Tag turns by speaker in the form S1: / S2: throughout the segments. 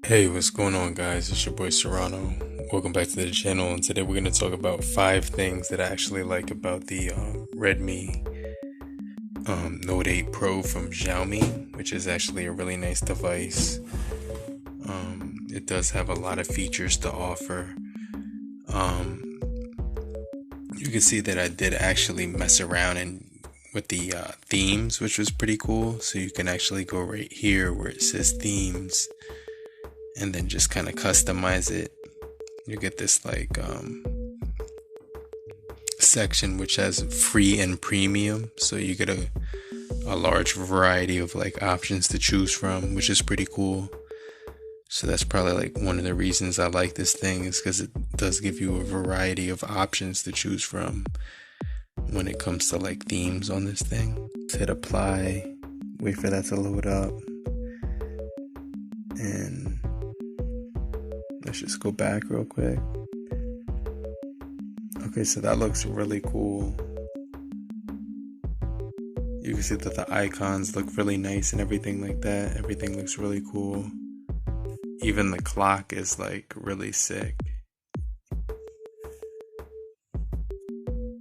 S1: Hey, what's going on, guys? It's your boy Serrano. Welcome back to the channel, and today we're going to talk about 5 things that I actually like about the Redmi Note 8 Pro from Xiaomi, which is actually a really nice device. It does have a lot of features to offer. You can see that I did actually mess around with the themes, which was pretty cool. So you can actually go right here where it says themes and then just kind of customize it. You get this section which has free and premium, so you get a large variety of options to choose from, which is pretty cool. So that's probably one of the reasons I like this thing, is because it does give you a variety of options to choose from when it comes to themes on this thing. Let's hit apply, wait for that to load up, and let's just go back real quick. Okay, so that looks really cool. You can see that the icons look really nice and everything like that. Everything looks really cool. Even the clock is really sick.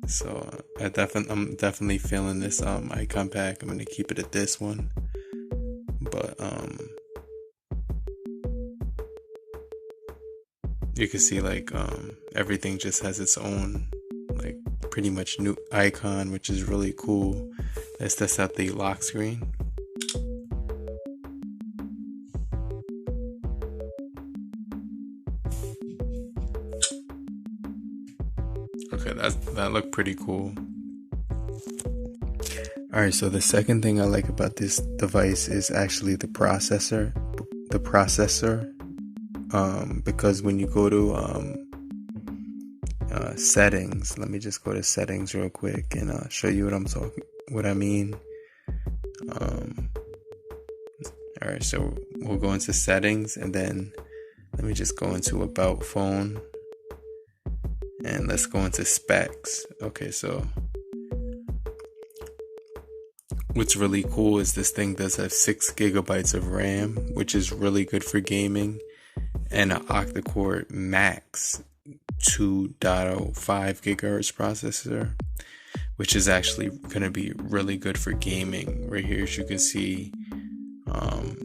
S1: So I'm definitely feeling this icon pack. I'm gonna keep it at this one. But you can see everything just has its own pretty much new icon, which is really cool. Let's test out the lock screen. Okay, that looked pretty cool. Alright, so the second thing I like about this device is actually the processor. Because when you go to settings, let me just go to settings real quick and show you what I mean. Alright, so we'll go into settings, and then let me just go into about phone, and let's go into specs. Okay, so what's really cool is this thing does have 6 gigabytes of RAM, which is really good for gaming, and an octa-core max 2.05 gigahertz processor, which is actually going to be really good for gaming. Right here, as you can see,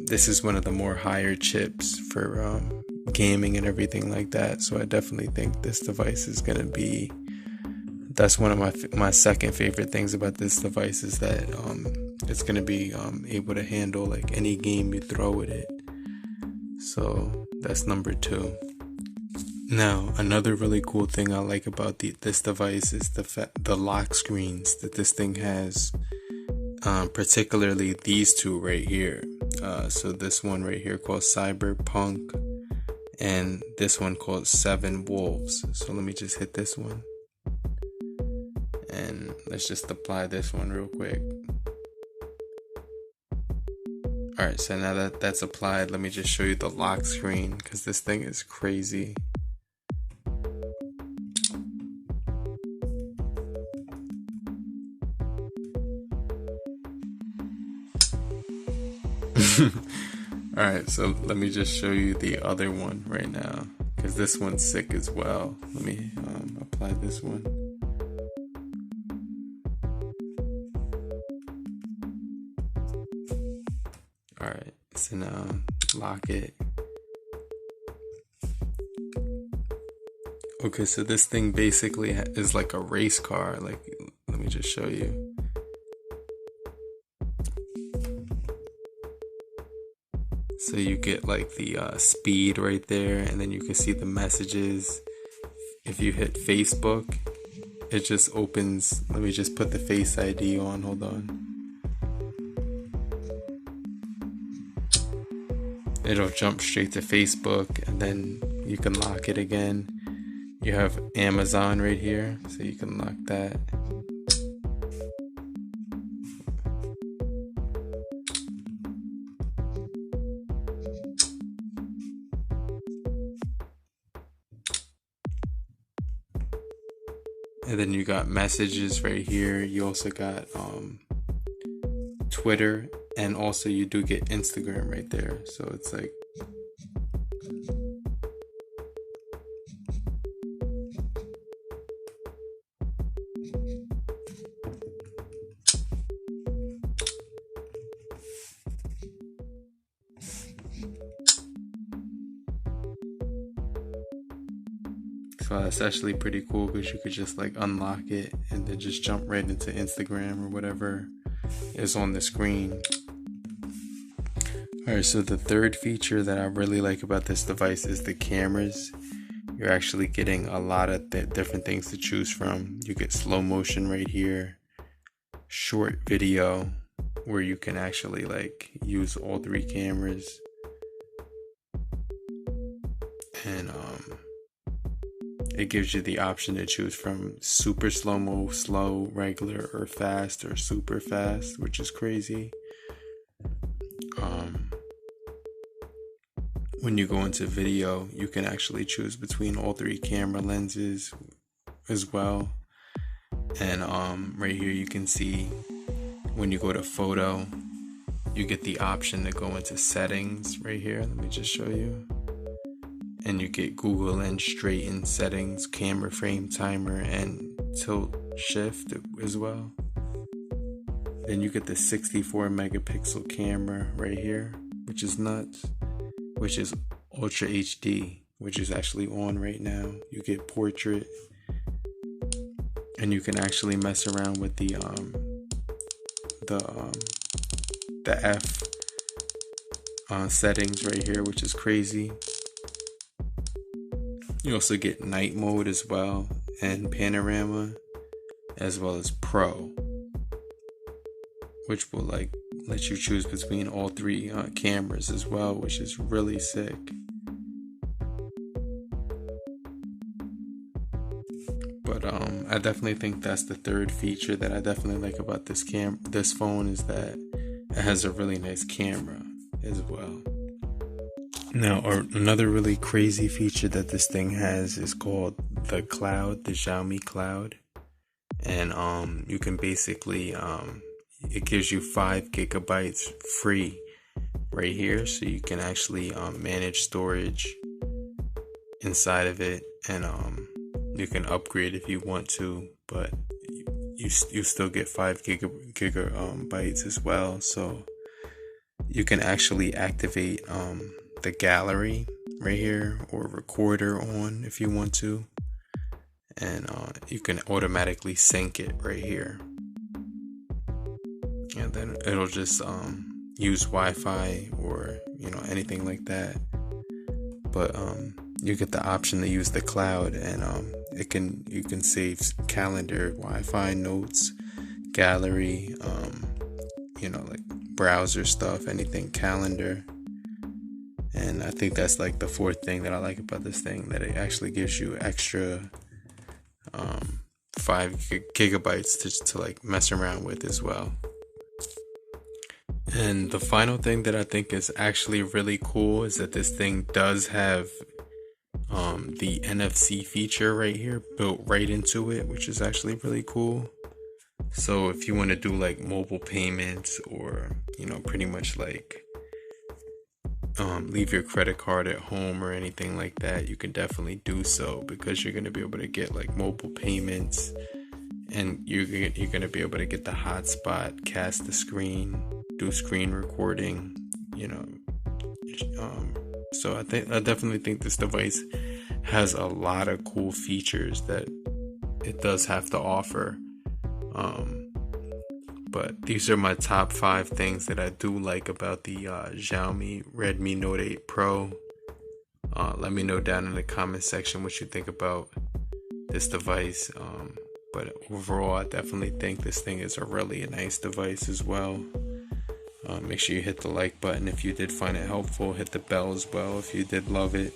S1: this is one of the more higher chips for gaming and everything like that. So I definitely think this device is going to be, that's one of my second favorite things about this device, is that it's going to be able to handle any game you throw at it. So that's number 2. Now, another really cool thing I like about this device is the lock screens that this thing has, particularly these two right here. So this one right here called Cyberpunk, and this one called 7 Wolves. So let me just hit this one, and let's just apply this one real quick. Alright, so now that that's applied, let me just show you the lock screen, because this thing is crazy. Alright, so let me just show you the other one right now, because this one's sick as well. Let me apply this one. Alright, so now lock it. Okay, so this thing basically is like a race car. Let me just show you. So you get the speed right there, and then you can see the messages. If you hit Facebook, it just opens. Let me just put the Face ID on, hold on. It'll jump straight to Facebook, and then you can lock it again. You have Amazon right here, so you can lock that. And then you got messages right here. You also got Twitter, and also you do get Instagram right there. So it's profile. It's actually pretty cool because you could just like unlock it and then just jump right into Instagram or whatever is on the screen. Alright, so the third feature that I really like about this device is the cameras. You're actually getting a lot of different things to choose from. You get slow motion right here, short video, where you can actually like use all three cameras, and it gives you the option to choose from super slow-mo, slow, regular, or fast, or super fast, which is crazy. When you go into video, you can actually choose between all three camera lenses as well. And right here you can see when you go to photo, you get the option to go into settings right here. Let me just show you. And you get Google and straighten settings, camera frame timer, and tilt shift as well. Then you get the 64 megapixel camera right here, which is nuts, which is Ultra HD, which is actually on right now. You get portrait, and you can actually mess around with the F settings right here, which is crazy. You also get night mode as well, and panorama, as well as pro, which will like let you choose between all three cameras as well, which is really sick. But I definitely think that's the third feature that I definitely like about this phone, is that it has a really nice camera as well. Now, another really crazy feature that this thing has is called the cloud, the Xiaomi cloud. And you can basically, it gives you 5 gigabytes free right here. So you can actually manage storage inside of it. And you can upgrade if you want to, but you still get 5 gigabytes as well. So you can actually activate the gallery right here, or recorder on if you want to, and you can automatically sync it right here, and then it'll just use Wi-Fi or anything like that. But you get the option to use the cloud, and you can save calendar, Wi-Fi, notes, gallery, like browser stuff, anything, calendar. And I think that's like the fourth thing that I like about this thing, that it actually gives you extra 5 gigabytes to like mess around with as well. And the final thing that I think is actually really cool is that this thing does have the NFC feature right here built right into it, which is actually really cool. So if you want to do like mobile payments, or pretty much like leave your credit card at home or anything like that, you can definitely do so, because you're going to be able to get like mobile payments, and you're going to be able to get the hotspot, cast the screen, do screen recording, so I definitely think this device has a lot of cool features that it does have to offer. But these are my top 5 things that I do like about the Xiaomi Redmi Note 8 Pro. Let me know down in the comment section what you think about this device. But overall, I definitely think this thing is a really nice device as well. Make sure you hit the like button if you did find it helpful. Hit the bell as well if you did love it.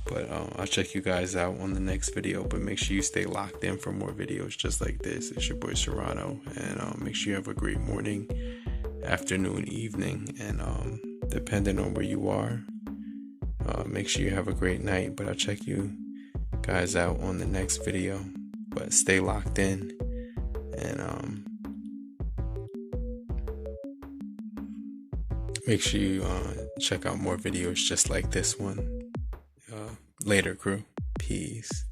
S1: But I'll check you guys out on the next video. But make sure you stay locked in for more videos just like this. It's your boy Serrano. And make sure you have a great morning, afternoon, evening. And depending on where you are, make sure you have a great night. But I'll check you guys out on the next video. But stay locked in. And make sure you check out more videos just like this one. Later, crew. Peace.